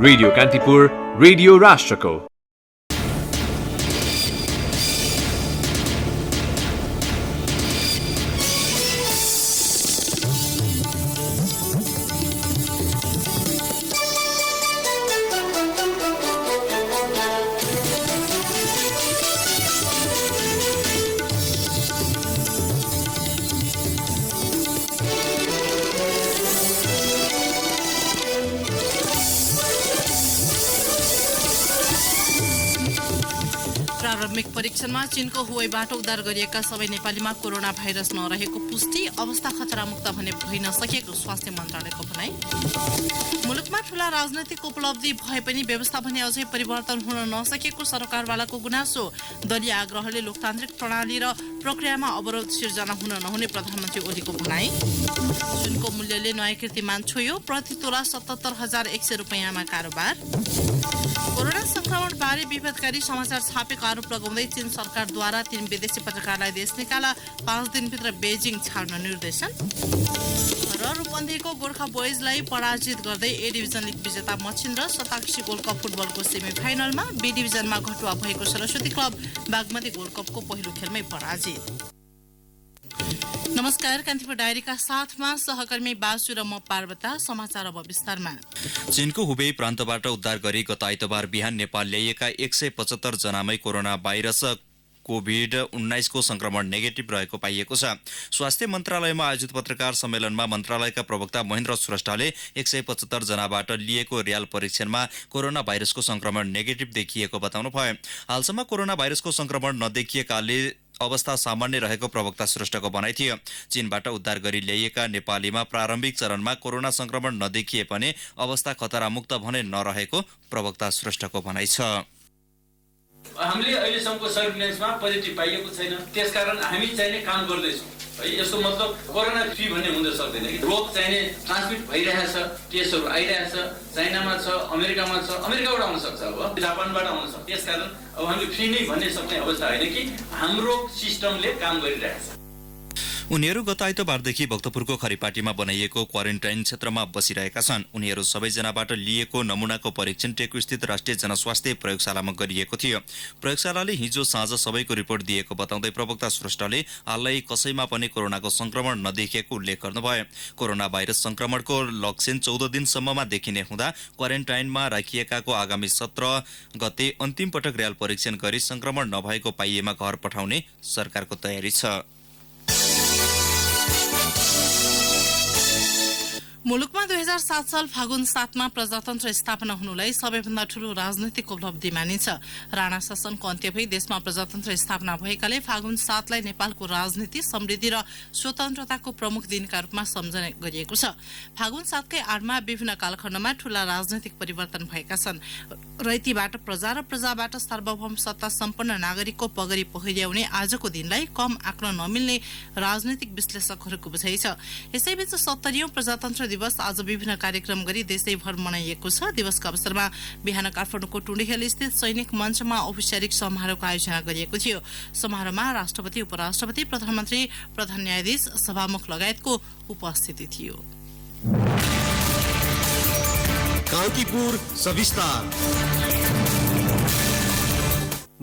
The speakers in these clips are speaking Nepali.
रेडियो कान्तिपुर, रेडियो राष्ट्रको। प्रारम्भिक परीक्षणमा चीनको हुवेबाट उद्धार गरिएका सबै नेपालीमा कोरोना भाइरस नरहेको पुष्टि, अवस्था खतरामुक्त भने भइन सकेको स्वास्थ्य मन्त्रालयको भनाई। मुलुकमा ठूला राजनैतिक उपलब्धि भए पनि व्यवस्था भने अझै परिवर्तन हुन नसकेको सरकारवालाको गुनासो। दलीय आग्रहले लोकतान्त्रिक प्रणाली र प्रक्रियामा अवरोध सिर्जना हुन नहुने प्रधानमन्त्री ओलीको भनाई। सुनको मूल्यले नयाँ कीर्तिमान छोयो, प्रति तोला 77,100 रुपैयाँमा कारोबार। कोरोना संक्रमण बारे विभेदकारी समाचार छापेको आरोप लगाउँदै चीन सरकारद्वारा 3 विदेशी पत्रकारलाई देश निकाला, 5 दिनभित्र बेजिङ छाड्न निर्देशन। र रूपन्देहीको गोर्खा बोइजलाई पराजित गर्दै ए डिभिजन लिग विजेता मछिन्द्र शताक्षी गोल्ड कप फुटबलको सेमी फाइनलमा, बी डिभिजनमा घटुवा भएको सरस्वती क्लब बागमती गोल्ड कपको पहिलो खेलमै पराजित। नमस्कार, कान्तिपुर डायरीका साथमा सहकर्मी बासु र म पार्वता। समाचार अब विस्तारमा। चीनको हुबेई प्रान्तबाट उद्धार गरी गत आइतबार बिहान नेपाल ल्याइएका 175 जनामै कोरोना भाइरस कोभिड-19 को संक्रमण नेगेटिभ रहेको पाइएको छ। स्वास्थ्य मन्त्रालयमा आयोजित पत्रकार सम्मेलनमा मन्त्रालयका प्रवक्ता महेन्द्र श्रेष्ठले 175 जनाबाट लिएको रियाल परीक्षणमा कोरोना भाइरसको संक्रमण नेगेटिभ देखिएको बताउनुभयो। हालसम्म कोरोना भाइरसको संक्रमण नदेखिएकाले अवस्था सामान्य रहेको प्रवक्ता श्रेष्ठको भनाइ थियो। चीनबाट उद्धार गरी ल्याइएका नेपालीमा प्रारम्भिक चरणमा कोरोना संक्रमण नदेखिए पनि अवस्था खतरामुक्त भने नरहेको प्रवक्ता श्रेष्ठको भनाइ छ। हामीले अहिलेसम्मको सर्भिलेन्समा पोजिटिभ पाइएको छैन, त्यसकारण हामी चाहिने काम गर्दैछौँ है। यसको मतलब कोरोना फ्री भन्ने हुन सक्दैन कि रोग चाहिने ट्रान्समिट भइरहेछ, केसहरू आइरहेछ, चाइनामा छ, अमेरिकामा छ, अमेरिकाबाट आउन सक्छ, अब जापानबाट आउन सक्छ। त्यसकारण अब हामीले फ्री नै भन्ने सक्ने अवस्था होइन कि हाम्रो सिस्टमले काम गरिरहेछ। उनीहरू गत आइतबारदेखि भक्तपुरको खरिपाटीमा बनाइएको क्वारेन्टाइन क्षेत्रमा बसिरहेका छन्। उनीहरू सबैजनाबाट लिएको नमुनाको परीक्षण टेकुस्थित राष्ट्रिय जनस्वास्थ्य प्रयोगशालामा गरिएको थियो। प्रयोगशालाले हिजो साँझ सबैको रिपोर्ट दिएको बताउँदै प्रवक्ता श्रेष्ठले हालै कसैमा पनि कोरोनाको संक्रमण नदेखिएको उल्लेख गर्नुभयो। कोरोना भाइरस संक्रमणको लक्षण 14 दिनसम्ममा देखिने हुँदा क्वारेन्टाइनमा राखिएकाको आगामी 17 गते अन्तिम पटक रियाल परीक्षण गरी संक्रमण नभएको पाइएमा घर पठाउने सरकारको तयारी छ। मुलुकमा 2007 साल फागुन 7 मा प्रजातन्त्र स्थापना हुनुलाई सबैभन्दा ठूलो राजनैतिक उपलब्धि मानिन्छ। राणा शासनको अन्त्य भई देशमा प्रजातन्त्र स्थापना भएकाले फागुन 7 लाई नेपालको राजनीति, समृद्धि र स्वतन्त्रताको प्रमुख दिनका रूपमा सम्झना गरिएको छ। फागुन 7 कै आडमा विभिन्न कालखण्डमा ठूला राजनैतिक परिवर्तन भएका छन्। रैतीबाट प्रजा र प्रजाबाट सार्वभौम सत्ता सम्पन्न नागरिकको पगरी पहिर्याउने आजको दिनलाई कम आँक्न नमिल्ने राजनैतिक विश्लेषकहरूको बुझाइ छ। यसैबीच 70औं प्रजातन्त्र दिवस आज विभिन्न कार्यक्रम गरी देशैभर मनाइएको छ। दिवसको अवसरमा बिहान काठमाडौँको टुँडिखेल स्थित सैनिक मञ्चमा औपचारिक समारोहको आयोजना गरिएको थियो। समारोहमा राष्ट्रपति, उपराष्ट्रपति, प्रधानमन्त्री, प्रधान न्यायाधीश, सभामुख लगायतको उपस्थिति थियो। कान्तिपुर सविस्तार।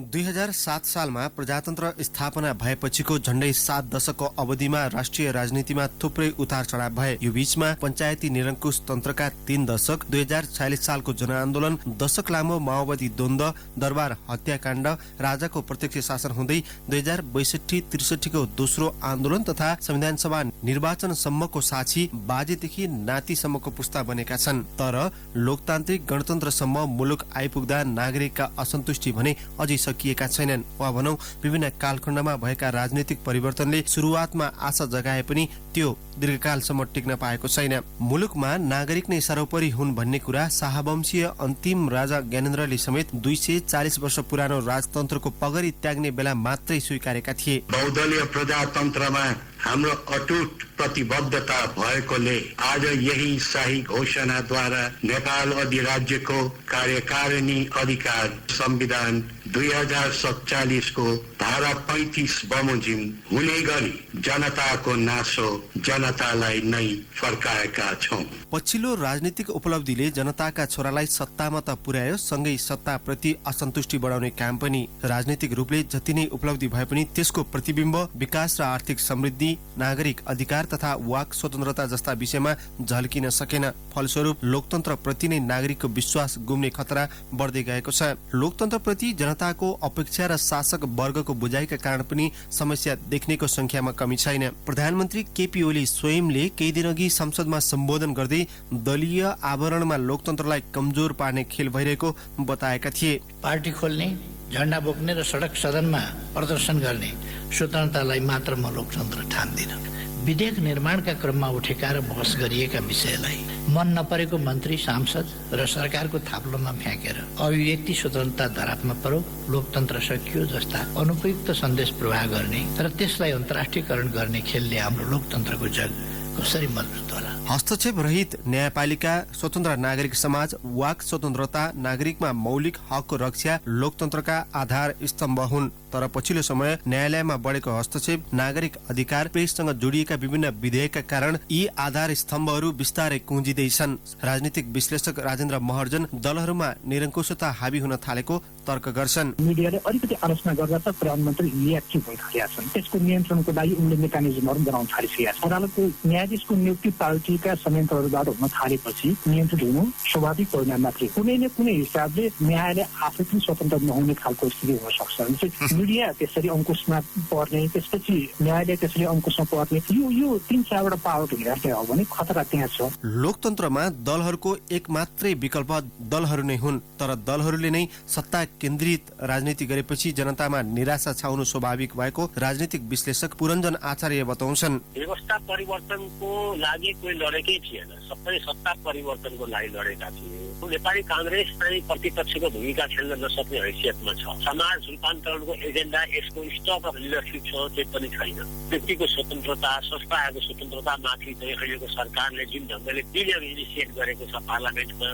2007 सालमा प्रजातन्त्र स्थापना भएपछिको झण्डै 7 दशकको अवधिमा राष्ट्रिय राजनीतिमा थुप्रै उतार चढाव भए। यो बीचमा पञ्चायती निरङ्कुश तन्त्रका 3 दशक, 2046 सालको जनआन्दोलन, दशक लामो माओवादी द्वन्द्व, दरबार हत्याकाण्ड, राजाको प्रत्यक्ष शासन हुँदै 2062-63 को दोस्रो आन्दोलन तथा संविधान सभा निर्वाचनसम्मको साक्षी बाजेदेखि नातिसम्मको पुस्ता बनेका छन्। तर लोकतान्त्रिक गणतन्त्रसम्म मुलुक आइपुग्दा नागरिकका असन्तुष्टि भने अझै सकिएका छैनन्। वा भनौं विभिन्न कालखण्डमा भएका राजनीतिक परिवर्तनले सुरुवातमा आशा जगाए पनि त्यो दीर्घकालसम्म टिक्न पाएको छैन। मुलुकमा नागरिक नै सर्वोपरि हुन् भन्ने कुरा शाहवंशीय अन्तिम राजा ज्ञानेन्द्रले समेत 240 वर्ष पुरानो राजतन्त्रको पगरी त्याग्ने बेला मात्रै स्वीकारेका थिए। बहुदलीय प्रजातन्त्रमा हाम्रो अटुट प्रतिबद्धता भएकोले आज यही शाही घोषणाद्वारा नेपाल अधिराज्यको कार्यकारिणी अधिकार संविधान 2047 को धारा 35 बमोजिम हुने गरी जनताको नासो जनतालाई नै फर्काएका छौं। पछिल्लो राजनीतिक उपलब्धिले जनताका छोरालाई सत्तामा त पुर्यायो, सँगै सत्ताप्रति असन्तुष्टि बढाउने काम पनि। राजनीतिक रूपले जति नै उपलब्धि भए पनि त्यसको प्रतिबिम्ब विकास र आर्थिक समृद्धि, नागरिक अधिकार तथा वाक स्वतन्त्रता जस्ता विषयमा झल्किन सकेन। फलस्वरूप लोकतन्त्रप्रति नै नागरिकको विश्वास गुम्ने खतरा बढ्दै गएको छ। लोकतन्त्रप्रति जनताको अपेक्षा र शासक वर्गको बुझाइका कारण पनि समस्या देख्नेको संख्यामा कमी छैन। प्रधानमन्त्री केपी ओली स्वयंले केही दिन अघि संसदमा सम्बोधन गर्दै दलीय आवरणमा लोकतन्त्रलाई कमजोर पार्ने खेल भइरहेको बताएका थिए। पार्टी खोल्ने, झण्डा बोक्ने र सडक सदनमा प्रदर्शन गर्ने स्वतन्त्रतालाई मात्र म लोकतन्त्र ठान्दिनँ। विधेयक निर्माणका क्रममा उठेका र बहस गरिएका विषयलाई मन नपरेको मन्त्री, सांसद र सरकारको थाप्लोमा फ्याँकेर अभिव्यक्ति स्वतन्त्रता धरापमा परो, लोकतन्त्र सकियो जस्ता अनुपयुक्त सन्देश प्रवाह गर्ने र त्यसलाई अन्तर्राष्ट्रियकरण गर्ने खेलले हाम्रो लोकतन्त्रको जग कसरी मजबुत होला? हस्तक्षेप रहित न्यायपालिका, स्वतन्त्र नागरिक समाज, वाक स्वतन्त्रता, नागरिकमा मौलिक हकको रक्षा लोकतन्त्रका आधार स्तम्भ हुन्। तर पछिल्लो समय न्यायालयमा बढेको हस्तक्षेप, नागरिक अधिकार, प्रेससँग जोडिएका विभिन्न विधेयकका कारण यी आधार स्तम्भहरू बिस्तारै कुँजिँदैछन्। राजनीतिक विश्लेषक राजेन्द्र महर्जन दलहरूमा निरङ्कुशता हावी हुन थालेको तर्क गर्छन्। मिडियाले अलिकति आलोचना गर्दा त प्रधानमन्त्री रिएक्टिभ भइसकेका छन्। त्यसको नियन्त्रणको लागि उनले मेकानिजमहरू बनाउन थालिसकेका छन्। अदालतको न्यायाधीशको नियुक्ति पार्टीका संयन्त्रहरूबाट हुन थालेपछि नियन्त्रित हुनु स्वाभाविक परिणाम मात्रै। कुनै न कुनै हिसाबले न्यायालय आफै पनि स्वतन्त्र नहुने खालको स्थिति हुन सक्छ। मिडिया त्यसरी अंकुशमा पर्ने, त्यसपछि न्यायालय त्यसरी अंकुशमा पर्ने, यो 3-4वटा पावरको हिरासमा हो भने खतरा त्यहाँ छ। लोकतन्त्रमा दलहरूको एक मात्रै विकल्प दलहरू नै हुन्। तर दलहरूले नै सत्ता केन्द्रित राजनीति गरेपछि जनतामा निराशा छाउनु स्वाभाविक भएको राजनीतिक विश्लेषक पुरञ्जन आचार्य बताउँछन्। व्यवस्था परिवर्तनको लागि कोही लडेकै थिएन, सबै सत्ता परिवर्तनको लागि लडेका थिए। नेपाली कांग्रेस चाहिँ प्रतिपक्षको भूमिका खेल्न नसक्ने हैसियतमा छ। समाज रूपान्तरणको एजेन्डा, यसको स्टक अफ लिडरसिप छ, त्यो पनि छैन। व्यक्तिको स्वतन्त्रता, संस्थाहरूको स्वतन्त्रतामाथि चाहिँ अहिलेको सरकारले जुन ढङ्गले विनियोग इनिसिएट गरेको छ पार्लियामेन्टमा,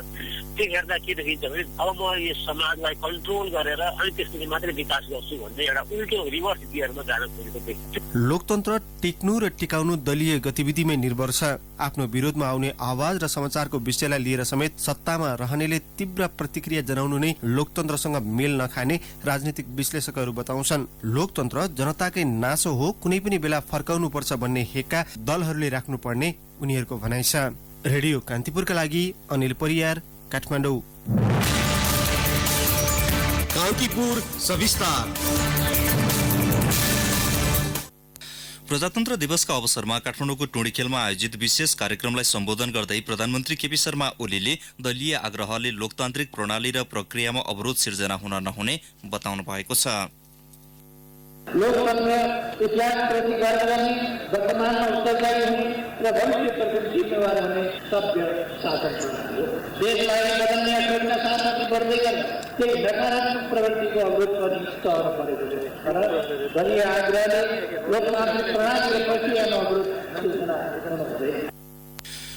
त्यो हेर्दा के देखिन्छ भने अब म यस समाजलाई कन्ट्रोल गरेर अनि त्यसपछि मात्रै विकास गर्छु भन्ने एउटा उल्टो रिभर्स गियरमा जान खोजेको देखिन्छ। लोकतन्त्र टिक्नु र टिकाउनु दलीय गतिविधिमै निर्भर छ। आफ्नो विरोधमा आउने आवाज र समाचारको विषयलाई लिएर समेत सत्तामा रहनेले तीव्र प्रतिक्रिया जनाउनु नै लोकतन्त्रसँग मेल नखाने राजनीतिक विश्लेषकहरू बताउँछन्। लोकतन्त्र जनताकै नासो हो, कुनै पनि बेला फर्काउनु पर्छ भन्ने हेक्का दलहरूले राख्नुपर्ने उनीहरूको भनाइ छ। रेडियो कान्तिपुरका लागि अनिल परियार, काठमाडौँ। कान्तिपुर सविस्तार। प्रजातन्त्र दिवसका अवसरमा काठमाडौँको टुँडीखेलमा आयोजित विशेष कार्यक्रमलाई सम्बोधन गर्दै प्रधानमन्त्री केपी शर्मा ओलीले दलीय आग्रहले लोकतान्त्रिक प्रणाली र प्रक्रियामा अवरोध सिर्जना हुन नहुने बताउनु भएको छ। लोकतन्त्र इतिहासप्रति गर्व गर्ने, वर्तमानमा उत्तरदायी हुने र भविष्यप्रति जिम्मेवार हुने सभ्य शासन हो। देशलाई बदल्ने अपेक्षा साथ गर्दै गर्न केही नकारात्मक प्रवृत्तिको अवरोध पनि तहर परेको छ। तर दलीय आग्रहले लोकतान्त्रिक प्रणाली र प्रक्रियामा अवरोध सिर्जना हुन हुँदैन।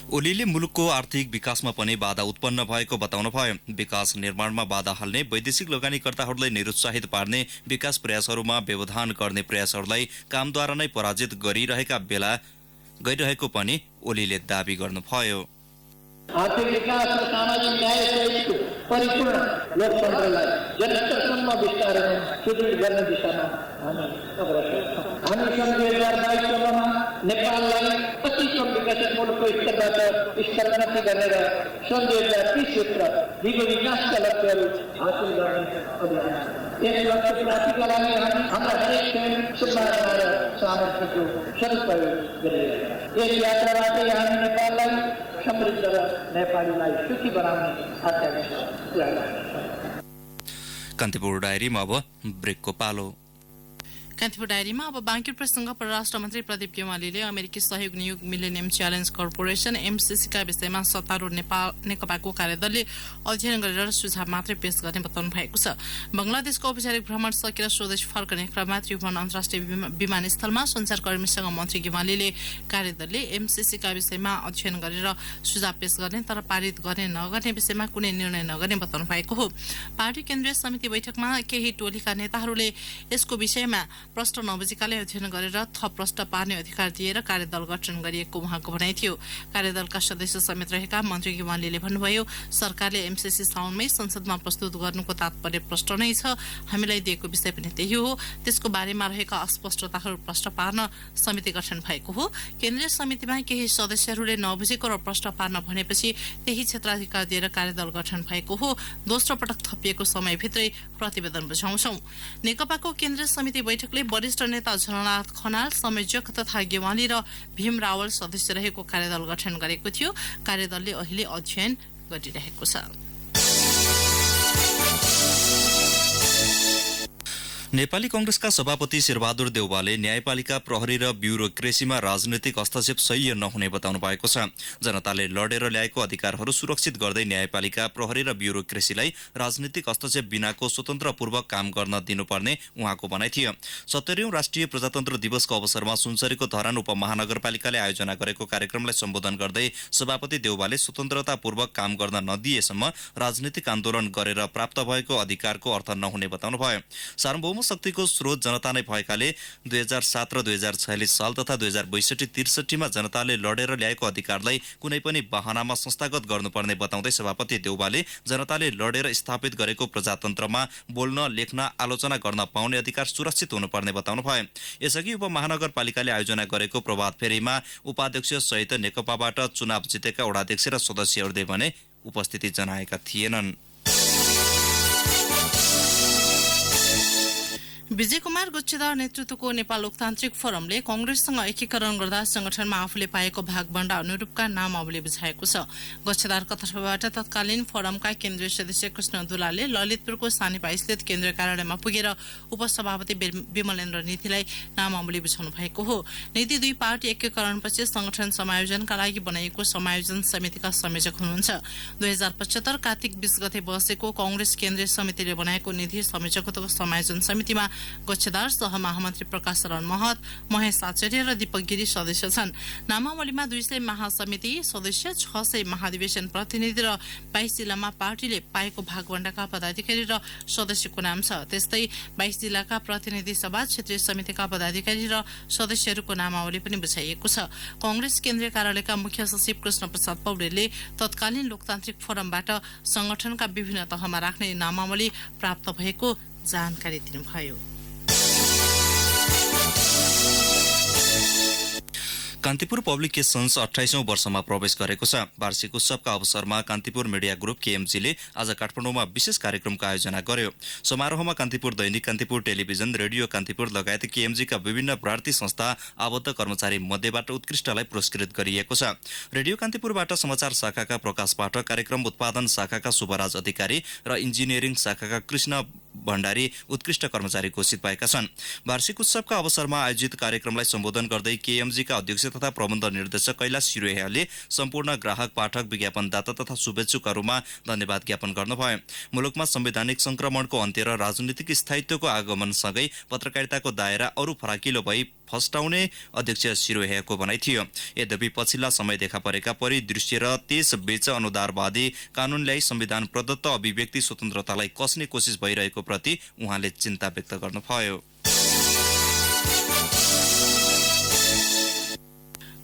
ओलीले मुलुकको आर्थिक विकासमा पनि बाधा उत्पन्न भएको बताउनु भयो। विकास निर्माणमा बाधा हाल्ने, वैदेशिक लगानीकर्ताहरूलाई निरुत्साहित पार्ने, विकास प्रयासहरूमा व्यवधान गर्ने प्रयासहरूलाई कामद्वारा नै पराजित गरिरहेको पनि ओलीले दावी गर्नुभयो। आर्थिक विकास र सामाजिक न्याय सहितको परिपूर्ण लोकतन्त्रलाई जनस्तरसम्म विस्तार सुदृढ गर्ने दिशामा हामी अग्रसर छौँ। हामी सन् 2022 नेपाललाई अति कम विकसित मुलुकको स्तरबाट स्तरोन्नति गरेर सन् 2030 भित्र दिगो विकासका लक्ष्यहरू हासिल गर्ने अभियान। यस लक्ष्य प्राप्तिका लागि हामी हाम्रा हरेक क्षण सम्भावना र सामर्थ्यको सदुपयोग गरिरहेका छौँ। यस यात्राबाटै हामी नेपाललाई समृद्ध र नेपालीलाई सुखी बनाउने आकांक्षा पुरा गर्छौँ। कान्तिपुर डायरीमा अब ब्रेकको पालो। कान्तिपुर डायरीमा अब बाँकी प्रसङ्ग। परराष्ट्र मन्त्री प्रदीप गेवालीले अमेरिकी सहयोग नियोग मिलेनियम च्यालेन्ज कर्पोरेसन एमसीसीका विषयमा सत्तारूढ नेकपाको कार्यदलले अध्ययन गरेर सुझाव मात्रै पेश गर्ने बताउनु भएको छ। बंगलादेशको औपचारिक भ्रमण सकेर स्वदेश फर्कने क्रममा त्रिभुवन अन्तर्राष्ट्रिय विमानस्थलमा सञ्चारकर्मीसँग मन्त्री गेवालीले कार्यदलले एमसीसीका विषयमा अध्ययन गरेर सुझाव पेश गर्ने तर पारित गर्ने नगर्ने विषयमा कुनै निर्णय नगर्ने बताउनु भएको हो। पार्टी केन्द्रीय समिति बैठकमा केही टोलीका नेताहरूले यसको विषयमा प्रश्न नबुझेकाले अध्ययन गरेर थप प्रश्न पार्ने अधिकार दिएर कार्यदल गठन गरिएको उहाँको भनाइ थियो। कार्यदलका सदस्य समेत रहेका मन्त्री गेवालीले भन्नुभयो, सरकारले एमसीसी साउनमै संसदमा प्रस्तुत गर्नुको तात्पर्य प्रश्न नै छ। हामीलाई दिएको विषय पनि त्यही हो। त्यसको बारेमा रहेका अस्पष्टताहरू प्रश्न पार्न समिति गठन भएको हो। केन्द्रीय समितिमा केही सदस्यहरूले नबुझेको र प्रश्न पार्न भनेपछि त्यही क्षेत्राधिकार दिएर कार्यदल गठन भएको हो। दोस्रो पटक थपिएको समयभित्रै प्रतिवेदन बुझाउँछौं। नेकपाको केन्द्रीय समिति बैठकले वरिष्ठ नेता झलनाथ खनाल, संयोजक तथा गेवाली र भीम रावल सदस्य रहेको कार्यदल गठन गरेको थियो। कार्यदलले अहिले अध्ययन गरिरहेको छ। नेपाली कंग्रेसका सभापति शेरबहादुर देउवाले न्यायपालिका, प्रहरी र ब्युरोक्रेसीमा राजनैतिक हस्तक्षेप सही नहुने बताउनु भएको छ। जनताले लडेर ल्याएको अधिकारहरू सुरक्षित गर्दै न्यायपालिका, प्रहरी र ब्युरोक्रेसीलाई राजनीतिक हस्तक्षेप बिनाको स्वतन्त्रपूर्वक काम गर्न दिनुपर्ने उहाँको भनाइ थियो। 70औं राष्ट्रिय प्रजातन्त्र दिवसको अवसरमा सुनसरीको धरान उपमहानगरपालिकाले आयोजना गरेको कार्यक्रमलाई सम्बोधन गर्दै सभापति देउवाले स्वतन्त्रतापूर्वक काम गर्न नदिएसम्म राजनीतिक आन्दोलन गरेर प्राप्त भएको अधिकारको अर्थ नहुने बताउनुभयो। सार्वभौम शक्तिको स्रोत जनता नै भएकाले 2007 र 2046 साल तथा 2062-63 मा जनताले लडेर ल्याएको अधिकारलाई कुनै पनि बहानामा संस्थागत गर्नुपर्ने बताउँदै सभापति देउवाले जनताले लडेर स्थापित गरेको प्रजातन्त्रमा बोल्न, लेख्न, आलोचना गर्न पाउने अधिकार सुरक्षित हुनुपर्ने बताउनुभयो। यसअघि उपमहानगरपालिकाले आयोजना गरेको प्रभात फेरीमा उपाध्यक्ष सहित नेकपाबाट चुनाव जितेका वडाध्यक्ष र सदस्यहरूले भने उपस्थिति जनाएका थिएनन्। विजय कुमार गुच्छेदार नेतृत्वको नेपाल लोकतान्त्रिक फोरमले कंग्रेससँग एकीकरण गर्दा संगठनमा आफूले पाएको भागबण्डा अनुरूपका नामावली बुझाएको छ। गुच्छेदारका तर्फबाट तत्कालीन फोरमका केन्द्रीय सदस्य कृष्ण दुलालले ललितपुरको सानिपा स्थित केन्द्रीय कार्यालयमा पुगेर उपसभापति विमलेन्द्र नीतिलाई नामावली बुझाउनु भएको हो। नीति दुई पार्टी एकीकरणपछि संगठन समायोजनका लागि बनाइएको समायोजन समितिका संयोजक हुनुहुन्छ। 2075 कार्तिक 20 गते बसेको कंग्रेस केन्द्रीय समितिले बनाएको निधि संयोजकत्व समायोजन समितिमा गुच्छेदार सहमहामन्त्री प्रकाश शरण महत, महेश आचार्य र दीपक गिरी सदस्य छन्। नामावलीमा 200 महासमिति सदस्य, 600 महाधिवेशन प्रतिनिधि र 22 जिल्लामा पार्टीले पाएको भागवण्डाका पदाधिकारी र सदस्यको नाम छ। त्यस्तै 22 जिल्लाका प्रतिनिधि सभा, क्षेत्रीय समितिका पदाधिकारी र सदस्यहरूको नामावली पनि बुझाइएको छ। कंग्रेस केन्द्रीय कार्यालयका मुख्य सचिव कृष्ण प्रसाद पौडेलले तत्कालीन लोकतान्त्रिक फोरमबाट संगठनका विभिन्न तहमा राख्ने नामावली प्राप्त भएको जानकारी दिनुभयो। कान्तिपुर पब्लिकेशन्स 28औं वर्षमा प्रवेश गरेको छ। वार्षिक उत्सवका अवसरमा कान्तिपुर मिडिया ग्रुप केएमजीले आज काठमाडौँमा विशेष कार्यक्रमको आयोजना गर्यो। समारोहमा कान्तिपुर दैनिक, कान्तिपुर टेलिभिजन, रेडियो कान्तिपुर लगायत केएमजीका विभिन्न प्रार्थी संस्था आबद्ध कर्मचारी मध्येबाट उत्कृष्टलाई पुरस्कृत गरिएको छ। रेडियो कान्तिपुरबाट समाचार शाखाका प्रकाश पाठक, कार्यक्रम उत्पादन शाखाका शुभराज अधिकारी र इन्जिनियरिङ शाखाका कृष्ण भण्डारी उत्कृष्ट कर्मचारी घोषित भएका छन्। वार्षिक उत्सवका अवसरमा आयोजित कार्यक्रमलाई सम्बोधन गर्दै केएमजीका अध्यक्ष तथा प्रबन्ध निर्देशक कैलाश सिरोयाले सम्पूर्ण ग्राहक, पाठक, विज्ञापनदाता तथा शुभेच्छुकहरूमा धन्यवाद ज्ञापन गर्नुभयो। मुलुकमा संवैधानिक संक्रमणको अन्त्य र राजनीतिक स्थायित्वको आगमनसँगै पत्रकारिताको दायरा अरू फराकिलो भई फस्टाउने अध्यक्ष सिरोयाको भनाइ थियो। यद्यपि पछिल्ला समय देखा परेका परिदृश्य र त्यसबीच अनुदारवादी कानून ल्याई संविधान प्रदत्त अभिव्यक्ति स्वतन्त्रतालाई कस्ने कोसिस भइरहेको प्रति उहाँले चिन्ता व्यक्त गर्नुभयो।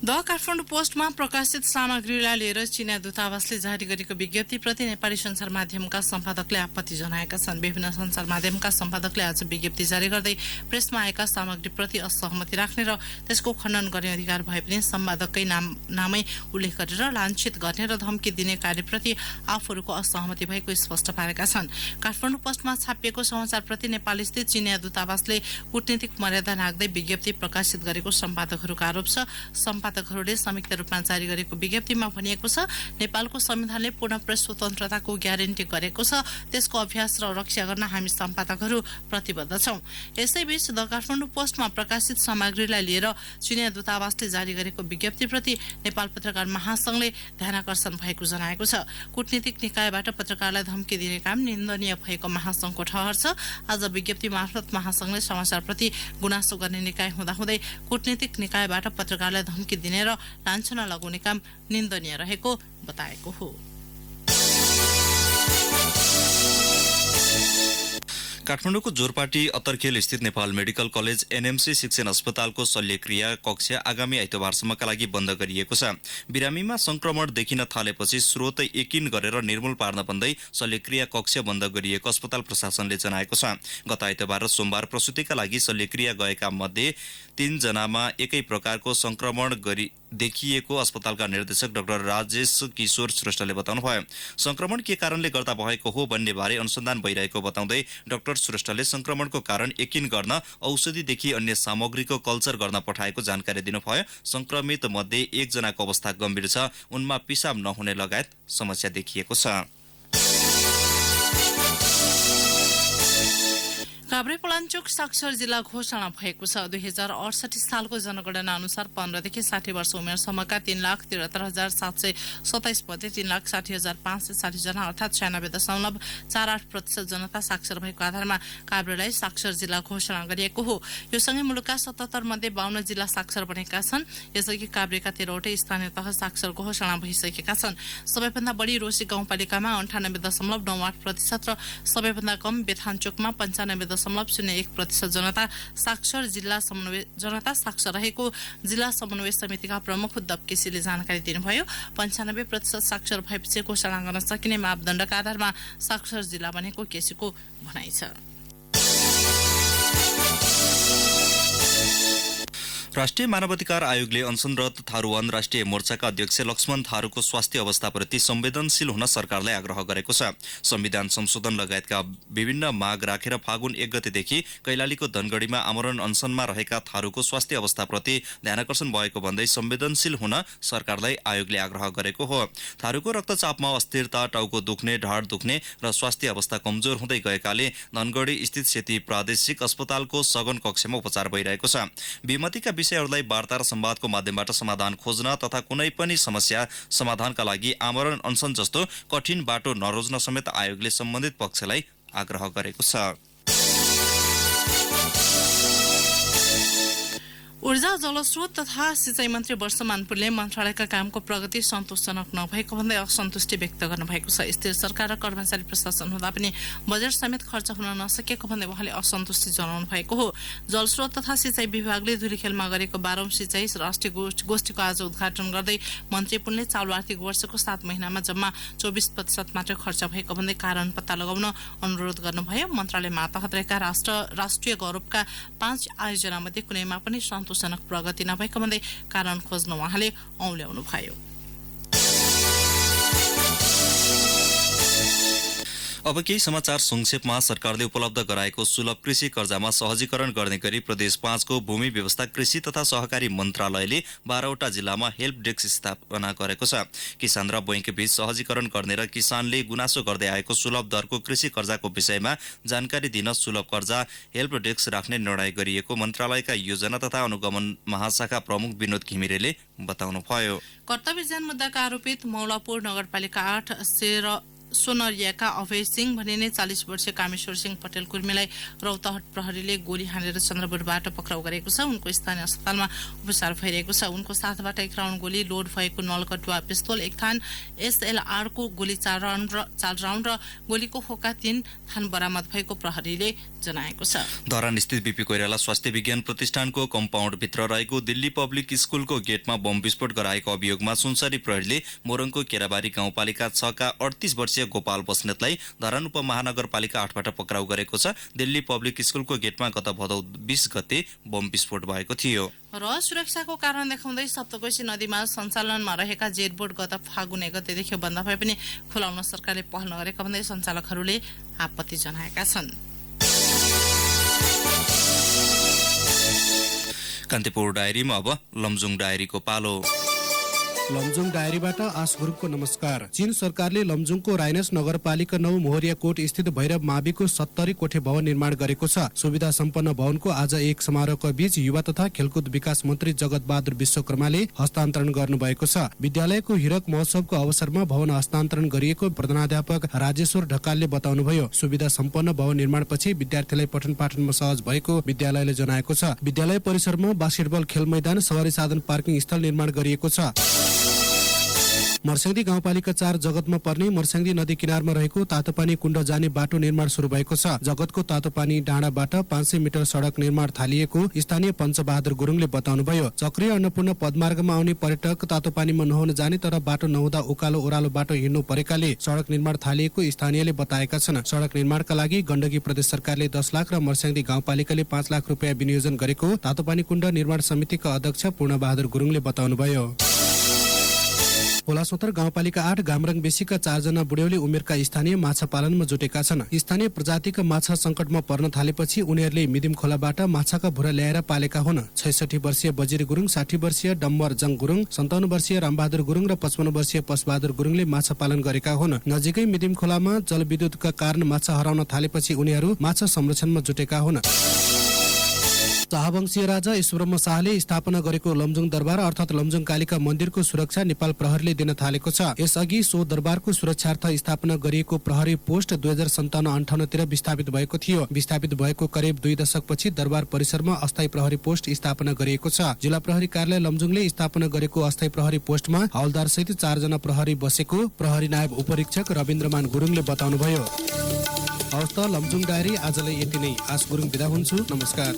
द काठमाडौँ पोस्टमा प्रकाशित सामग्रीलाई लिएर चीना दूतावासले जारी गरेको विज्ञप्तिप्रति नेपाली सञ्चार माध्यमका सम्पादकले आपत्ति जनाएका छन्। विभिन्न सञ्चार माध्यमका सम्पादकले आज विज्ञप्ति जारी गर्दै प्रेसमा आएका सामग्रीप्रति असहमति राख्ने र त्यसको खण्डन गर्ने अधिकार भए पनि सम्पादककै नामै उल्लेख गरेर लाञ्छित गर्ने र धम्की दिने कार्यप्रति आफूहरूको असहमति भएको स्पष्ट पारेका छन्। काठमाडौँ पोस्टमा छापिएको समाचारप्रति नेपालस्थित चीनिया दूतावासले कूटनीतिक मर्यादा नाग्दै विज्ञप्ति प्रकाशित गरेको सम्पादकहरूको आरोप छ। सम्पादकहरूले संयुक्त रूपमा जारी गरेको विज्ञप्तिमा भनिएको छ, नेपालको संविधानले पूर्ण प्रेस स्वतन्त्रताको ग्यारेन्टी गरेको छ। त्यसको अभ्यास र रक्षा गर्न हामी सम्पादकहरू प्रतिबद्ध छौं। यसैबीच द काठमाडौँ पोस्टमा प्रकाशित सामग्रीलाई लिएर चीनिया दूतावासले जारी गरेको विज्ञप्तिप्रति नेपाल पत्रकार महासंघले ध्यानाकर्षण भएको जनाएको छ। कूटनीतिक निकायबाट पत्रकारलाई धम्की दिने काम निन्दनीय भएको महासंघको ठहर छ। आज विज्ञप्ति मार्फत महासंघले समाचारप्रति गुनासो गर्ने निकाय हुँदाहुँदै कूटनीतिक निकायबाट पत्रकारलाई धम्की दिने र लाञ्छना लगाउने काम निन्दनीय रहेको बताएको हो। काठमाडौँको जोरपाटी अत्तरखेल स्थित नेपाल मेडिकल कलेज एनएमसी शिक्षण अस्पतालको शल्यक्रिया कक्ष आगामी आइतबारसम्मका लागि बन्द गरिएको छ। बिरामीमा संक्रमण देखिन थालेपछि स्रोत यकिन गरेर निर्मूल पार्न भन्दै शल्यक्रिया कक्ष बन्द गरिएको अस्पताल प्रशासनले जनाएको छ। गत आइतबार र सोमबार प्रसुतिका लागि शल्यक्रिया गएका मध्ये 3 जनामा एकै प्रकारको संक्रमण देखिएको अस्पतालका निर्देशक डाक्टर राजेश किशोर श्रेष्ठले बताउनुभयो। संक्रमण के कारणले गर्दा भएको हो भन्ने बारे अनुसन्धान भइरहेको बताउँदै डाक्टर श्रेष्ठले संक्रमणको कारण यकिन गर्न औषधिदेखि अन्य सामग्रीको कल्चर गर्न पठाएको जानकारी दिनुभयो। संक्रमित मध्ये 1 जनाको अवस्था गम्भीर छ, उनमा पिसाब नहुने लगायत समस्या देखिएको छ। काभ्रेपलाञ्चोक साक्षर जिल्ला घोषणा भएको छ। 2068 सालको जनगणना अनुसार 15 देखि 60 वर्ष उमेरसम्मका 3,73,727 मध्ये 3,60,560 जना अर्थात 96.48% जनता साक्षर भएको आधारमा काभ्रेलाई साक्षर जिल्ला घोषणा गरिएको हो। यो सँगै मुलुकका 77 मध्ये 52 जिल्ला साक्षर बनेका छन्। यसअघि काभ्रेका 13वटै स्थानीय तह साक्षर घोषणा भइसकेका छन्। सबैभन्दा बढी रोशी गाउँपालिकामा 98.98% र सबैभन्दा कम बेथानचोकमा 95.01% जनता साक्षर जनता साक्षर रहेको जिल्ला समन्वय समितिका प्रमुख उद्धव केसीले जानकारी दिनुभयो। 95% साक्षर भएपछि घोषणा गर्न सकिने मापदण्डका आधारमा साक्षर जिल्ला बनेको केसीको भनाइ छ। राष्ट्रिय मानवाधिकार आयोगले अनसनरत थारूवान राष्ट्रिय मोर्चाका अध्यक्ष लक्ष्मण थारूको स्वास्थ्य अवस्थाप्रति संवेदनशील हुन सरकारलाई आग्रह गरेको छ। संविधान संशोधन लगायतका विभिन्न माग राखेर फागुन 1 गतेदेखि कैलालीको धनगढीमा आमरण अनसनमा रहेका थारूको स्वास्थ्य अवस्थाप्रति ध्यानकर्षण भएको भन्दै संवेदनशील हुन सरकारलाई आयोगले आग्रह गरेको हो। थारूको रक्तचापमा अस्थिरता, टाउको दुख्ने, ढाड दुख्ने र स्वास्थ्य अवस्था कमजोर हुँदै गएकाले धनगढी स्थित सेती प्रादेशिक अस्पतालको सघन कक्षमा उपचार भइरहेको छ। विमतिका विषयहरूलाई वार्ता र संवादको माध्यमबाट समाधान खोज्न तथा कुनै पनि समस्या समाधानका लागि आमरण अनसन जस्तो कठिन बाटो नरोज्न समेत आयोगले सम्बन्धित पक्षलाई आग्रह गरेको छ। ऊर्जा, जलस्रोत तथा सिंचाई मन्त्री वर्षमान पुलले मन्त्रालयका कामको प्रगति सन्तोषजनक नभएको भन्दै असन्तुष्टि व्यक्त गर्नुभएको छ। स्थिर सरकार र कर्मचारी प्रशासन हुँदा पनि बजेट समेत खर्च हुन नसकेको भन्दै उहाँले असन्तुष्टि जनाउनु भएको हो। जलस्रोत तथा सिंचाई विभागले धुलीखेलमा गरेको 12औं सिंचाई राष्ट्रिय गोष्ठीको आज उद्घाटन गर्दै मन्त्री पुलले चालु आर्थिक वर्षको 7 महिनामा जम्मा 24% मात्र खर्च भएको भन्दै कारण पत्ता लगाउन अनुरोध गर्नुभयो। मन्त्रालय मातहत रहेका राष्ट्रिय गौरवका 5 आयोजनामध्ये कुनैमा पनि जनक प्रगति नभएको भन्दै कारण खोज्न उहाँले औल्याउनु भयो। अब केही समाचार संक्षेपमा। सरकारले उपलब्ध गराएको सुलभ कृषि कर्जामा सहजीकरण गर्ने गरी प्रदेश 5 को भूमि व्यवस्था कृषि तथा सहकारी मन्त्रालयले 12वटा जिल्लामा हेल्प डेस्क स्थापना गरेको छ। किसान र बैंक बीच सहजीकरण गर्ने र किसानले गुनासो गर्दै आएको सुलभ दरको कृषि कर्जाको विषयमा जानकारी दिन सुलभ कर्जा हेल्प डेस्क राख्ने निर्णय गरिएको मन्त्रालयका योजना तथा अनुगमन महाशाखा प्रमुख विनोद घिमिरेले बताउनुभयो। कर्तव्यज्ञान मुद्दाका आरोपित मौलापुर नगरपालिका 8 सोनरियाका अभय सिंह भनिने 40 वर्षीय कामेश्वर सिंह पटेल कुर्मीलाई रौतहट प्रहरीले गोली हानेर चन्द्रपुरबाट पक्राउ गरेको छ। उनको स्थानीय अस्पतालमा उपचार भइरहेको छ। उनको साथबाट 1 राउन्ड गोली, लोड भएको नलकटुवा पिस्तोल 1 थान, SLR को गोली 4 राउन्ड र गोलीको खोका 3 थान बरामद भएको प्रहरीले जनाएको छ। धरान स्थित बीपी कोइराला स्वास्थ्य विज्ञान प्रतिष्ठानको कम्पाउन्डभित्र रहेको दिल्ली पब्लिक स्कुलको गेटमा बम विस्फोट गराएको अभियोगमा सुनसरी प्रहरीले मोरङको केराबारी गाउँपालिका 6 का 38 वर्षीय गोपाल बस्नेतलाई धरान उपमहानगरपालिका 8 बाट पक्राउ गरेको छ। दिल्ली पब्लिक स्कुलको गेटमा गत भदौ 20 गते बम विस्फोट भएको थियो। र सुरक्षाको कारण देखाउँदै सप्तकोशी नदीमा सञ्चालनमा रहेका जेटबोट गत फागुन 1 गतेदेखि बन्द भए पनि खुलाउन सरकारले पहल नगरेका भन्दै सञ्चालकहरूले आपत्ति जनाएका छन्। कान्तिपुर डायरीमा अब लमजुङ डायरीको पालो। लमजुङ डायरीबाट आस ग्रुपको नमस्कार। चीन सरकारले लमजुङको राइनस नगरपालिका 9 मोहरिया कोट स्थित भैरव माविको 70 कोठे भवन निर्माण गरेको छ। सुविधा सम्पन्न भवनको आज एक समारोहको बीच युवा तथा खेलकुद विकास मन्त्री जगत बहादुर विश्वकर्माले हस्तान्तरण गर्नुभएको छ। विद्यालयको हिरक महोत्सवको अवसरमा भवन हस्तान्तरण गरिएको प्रधानाध्यापक राजेश्वर ढकालले बताउनुभयो। सुविधा सम्पन्न भवन निर्माणपछि विद्यार्थीलाई पठन पाठनमा सहज भएको विद्यालयले जनाएको छ। विद्यालय परिसरमा बास्केटबल खेल मैदान, सवारी साधन पार्किङ स्थल निर्माण गरिएको छ। मर्स्याङ्दी गाउँपालिका 4 जगतमा पर्ने मर्स्याङ्दी नदी किनारमा रहेको तातोपानी कुण्ड जाने बाटो निर्माण सुरु भएको छ। जगतको तातोपानी डाँडाबाट 500 मिटर सडक निर्माण थालिएको स्थानीय पञ्चबहादुर गुरुङले बताउनुभयो। चक्रिय अन्नपूर्ण पदमार्गमा आउने पर्यटक तातोपानीमा नहुन जाने तर बाटो नहुँदा उकालो ओह्रालो बाटो हिँड्नु परेकाले सडक निर्माण थालिएको स्थानीयले बताएका छन्। सडक निर्माणका लागि गण्डकी प्रदेश सरकारले 10 लाख र मर्स्याङ्दी गाउँपालिकाले 5 लाख रुपियाँ विनियोजन गरेको तातोपानी कुण्ड निर्माण समितिका अध्यक्ष पूर्णबहादुर गुरुङले बताउनुभयो। खोलासोतर गाउँपालिका 8 गामरङ बेसीका 4 जना बुढ्यौली उमेरका स्थानीय माछा पालनमा जुटेका छन्। स्थानीय प्रजातिका माछा संकटमा पर्न थालेपछि उनीहरूले मिदिम खोलाबाट माछाका भुरा ल्याएर पालेका हुन्। 66 वर्षीय बजिर गुरुङ, 60 वर्षीय डम्बर जङ गुरुङ, 57 वर्षीय रामबहादुर गुरुङ र 55 वर्षीय पशबहादुर गुरुङले माछा पालन गरेका हुन्। नजिकै मिदिम खोलामा जलविद्युतका कारण माछा हराउन थालेपछि उनीहरू माछा संरक्षणमा जुटेका हुन्। शाहवंशीय राजा ईश्वरम्म शाहले स्थापना गरेको लमजुङ दरबार अर्थात् लमजुङ कालिका मन्दिरको सुरक्षा नेपाल प्रहरीले दिन थालेको छ। यसअघि सो दरबारको सुरक्षार्थ स्थापना गरिएको प्रहरी पोस्ट 2057-58 तिर विस्थापित भएको थियो। विस्थापित भएको करिब 2 दशकपछि दरबार परिसरमा अस्थायी प्रहरी पोस्ट स्थापना गरिएको छ। जिल्ला प्रहरी कार्यालय लमजुङले स्थापना गरेको अस्थायी प्रहरी पोस्टमा हवलदार सहित 4 जना प्रहरी बसेको प्रहरी नायब उपरीक्षक रविन्द्रमान गुरुङले बताउनुभयो। हवस् त लमजुङ डायरी आजलाई यति नै। आश गुरुङ बिदा हुन्छु, नमस्कार।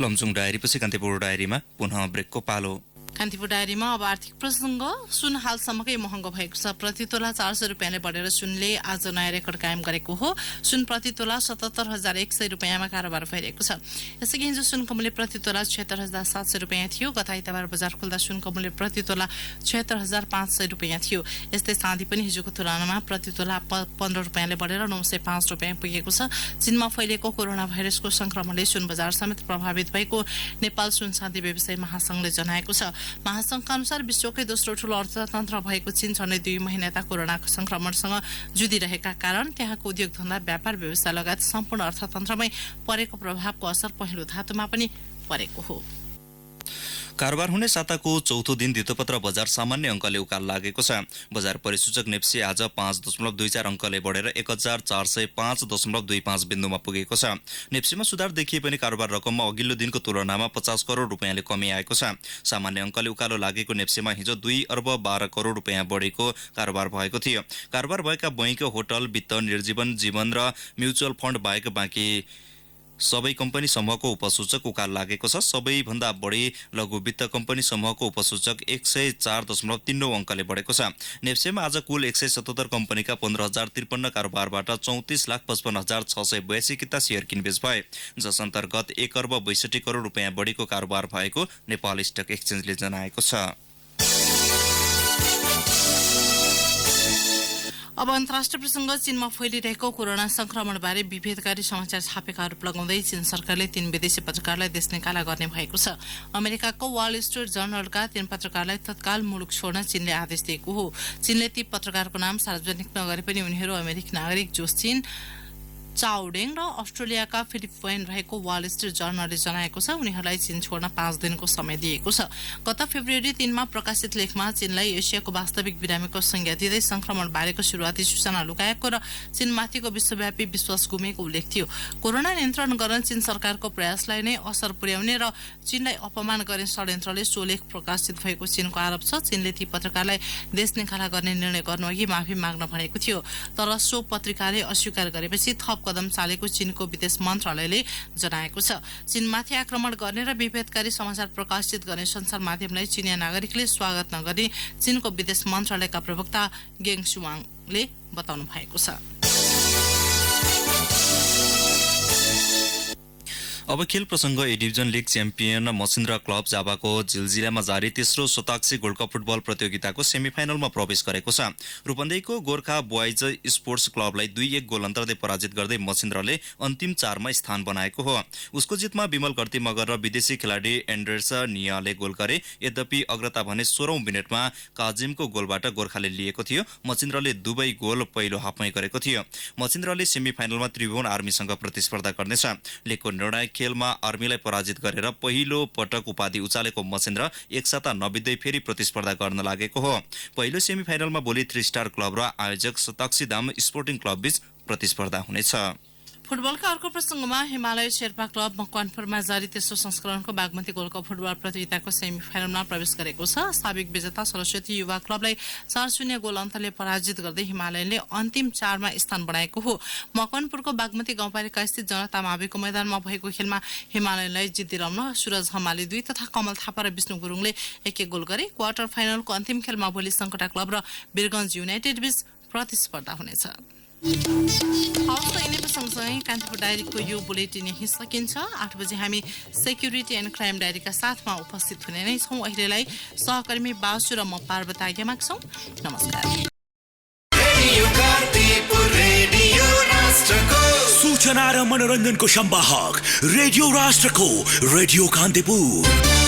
लमजुङ डायरीपछि कान्तिपुर डायरीमा पुनः ब्रेकको पालो। कान्तिपुर डायरीमा अब आर्थिक प्रसङ्ग। सुन हालसम्मकै महँगो भएको छ। प्रति तोला 400 रुपियाँले बढेर सुनले आज नयाँ रेकर्ड कायम गरेको हो। सुन प्रति तोला 77,100 रुपियाँमा कारोबार भइरहेको छ। यसअघि हिजो सुनको मूल्य प्रति तोला 76,700 रुपियाँ थियो। गत आइतबार बजार खुल्दा सुनको मूल्य प्रति तोला 76,500 रुपियाँ थियो। यस्तै चाँदी पनि हिजोको तुलनामा प्रति तोला 15 रुपियाँले बढेर 905 रुपियाँ पुगेको छ। चीनमा फैलिएको कोरोना भाइरसको संक्रमणले सुन बजार समेत प्रभावित भएको नेपाल सुन चाँदी व्यवसायी महासंघले जनाएको छ। महासंघका अनुसार विश्वकै दोस्रो ठूलो अर्थतन्त्र भएको चीन झन्डै 2 महिना यता कोरोना संक्रमणसँग जुधिरहेका कारण त्यहाँको उद्योग धन्दा व्यापार व्यवसाय लगायत सम्पूर्ण अर्थतन्त्रमै परेको प्रभावको असर पहिलो धातुमा पनि परेको हो। कारोबार हुने साताको चौथो दिन धितोपत्र बजार सामान्य अङ्कले उकाल लागेको छ। बजार परिसूचक नेप्सी आज 5.24 अङ्कले बढेर 1405.25 बिन्दुमा पुगेको छ। नेप्सीमा सुधार देखिए पनि कारोबार रकममा अघिल्लो दिनको तुलनामा 50 करोड रुपियाँले कमी आएको छ। सामान्य अङ्कले उकालो लागेको नेप्सीमा हिजो 2 अर्ब 12 करोड रुपियाँ बढेको कारोबार भएको थियो। कारोबार भएका बैंक, होटल, वित्त, निर्जीवन, जीवन र म्युचुअल फण्ड बाहेक बाँकी सबै कम्पनी समूहको उपसूचक उकाल लागेको छ। सबैभन्दा बढी लघु वित्त कम्पनी समूहको उपसूचक 104.39 अङ्कले बढेको छ। नेप्सेमा आज कुल 177 कम्पनीका 15,053 कारोबारबाट 34,55,682 किता सेयर किनबेच भए, जस अन्तर्गत 1 अर्ब 62 करोड रुपियाँ बढीको कारोबार भएको नेपाल स्टक एक्सचेन्जले जनाएको छ। अब अन्तर्राष्ट्रिय प्रसङ्ग। चीनमा फैलिरहेको कोरोना संक्रमणबारे विभेदकारी समाचार छापेका आरोप लगाउँदै चीन सरकारले 3 विदेशी पत्रकारलाई देश निकाला गर्ने भएको छ। अमेरिकाको वाल स्ट्रिट जर्नलका 3 पत्रकारलाई तत्काल मुलुक छोड्न चीनले आदेश दिएको हो। चीनले ती पत्रकारको नाम सार्वजनिक नगरे पनि उनीहरू अमेरिकी नागरिक जोसिन चाउडेङ र अस्ट्रेलियाका फिलिप वेन रहेको वाल स्ट्रिट जर्नलले जनाएको छ। उनीहरूलाई चीन छोड्न 5 दिनको समय दिएको छ। गत फेब्रुअरी 3 मा प्रकाशित लेखमा चीनलाई एसियाको वास्तविक बिरामीको संज्ञा दिँदै संक्रमण बारेको सुरुवाती सूचना लुकाएको र चीनमाथिको विश्वव्यापी विश्वास गुमेको उल्लेख थियो। कोरोना नियन्त्रण गर्न चीन सरकारको प्रयासलाई नै असर पुर्याउने र चीनलाई अपमान गर्ने षड्यन्त्रले सो लेख प्रकाशित भएको चीनको आरोप छ। चीनले ती पत्रकारलाई देश निकाला गर्ने निर्णय गर्नुअघि माफी माग्न भनेको थियो, तर सो पत्रिकाले अस्वीकार गरेपछि थप कदम चालेको चीनको विदेश मन्त्रालयले जनाएको छ। चीनमाथि आक्रमण गर्ने र विभेदकारी समाचार प्रकाशित गर्ने सञ्चार माध्यमलाई चीनिया नागरिकले स्वागत नगर्ने चीनको विदेश मन्त्रालयका प्रवक्ता गेङ सुवाङले बताउनु भएको छ। अब खेल प्रसङ्ग। A division league champion Machhindra club जाबाको झिलझिलामा जारी तेस्रो शताक्षी गोल्ड कप फुटबल प्रतियोगिताको सेमिफाइनलमा प्रवेश गरेको छ। रूपन्देहीको गोर्खा बोइज स्पोर्ट्स क्लबलाई 2-1 गोल अन्तरले पराजित गर्दै मसिन्द्राले अन्तिम 4 मा स्थान बनाएको हो। उसको जितमा विमल गर्ती मगर र विदेशी खेलाडी एन्ड्रेस नियाले गोल गरे। यद्यपि अग्रता भने 16औं मिनेटमा काजिमको गोलबाट गोर्खाले लिएको थियो। मसिन्द्राले दुवै गोल पहिलो हाफमै गरेको थियो। मसिन्द्राले सेमिफाइनलमा त्रिभुवन आर्मीसँग प्रतिस्पर्धा गर्नेछ। लिगको निर्णायक खेलमा आर्मीलाई पराजित गरेर पहिलो पटक उपाधि उचालेको मसिन्द्रा एक साता नबित्दै फेरि प्रतिस्पर्धा गर्न लागेको हो। पहिलो सेमिफाइनलमा भोलि 3 स्टार क्लब र आयोजक शताक्षी धाम स्पोर्टिङ क्लब बीच प्रतिस्पर्धा हुनेछ। फुटबलका अर्को प्रसङ्गमा हिमालय शेर्पा क्लब मकवानपुरमा जारी तेस्रो संस्करणको बागमती गोल्ड कप फुटबल प्रतियोगिताको सेमिफाइनलमा प्रवेश गरेको छ। साबिक विजेता सरस्वती युवा क्लबलाई 4-0 गोल अन्तरले पराजित गर्दै हिमालयले अन्तिम 4मा स्थान बनाएको हो। मकवानपुरको बागमती गाउँपालिका स्थित जनता माविको मैदानमा भएको खेलमा हिमालयलाई जित दिलाउन सुरज हमाली 2 तथा कमल थापा र विष्णु गुरुङले 1-1 गोल गरे। क्वार्टर फाइनलको अन्तिम खेलमा भोलि सङ्कटा क्लब र वीरगञ्ज युनाइटेड बीच प्रतिस्पर्धा हुनेछ। हवस् यिनै प्रसङ्गसँगै कान्तिपुर डायरीको यो बुलेटिन यही सकिन्छ। 8 बजे हामी सेक्युरिटी एन्ड क्राइम डायरीका साथमा उपस्थित हुने नै छौँ। अहिलेलाई सहकर्मी बासु र म पार्वता आज्ञामा छौँ। नमस्कार। सूचना र मनोरञ्जनको संवाहक रेडियो राष्ट्रको रेडियो कान्तिपुर।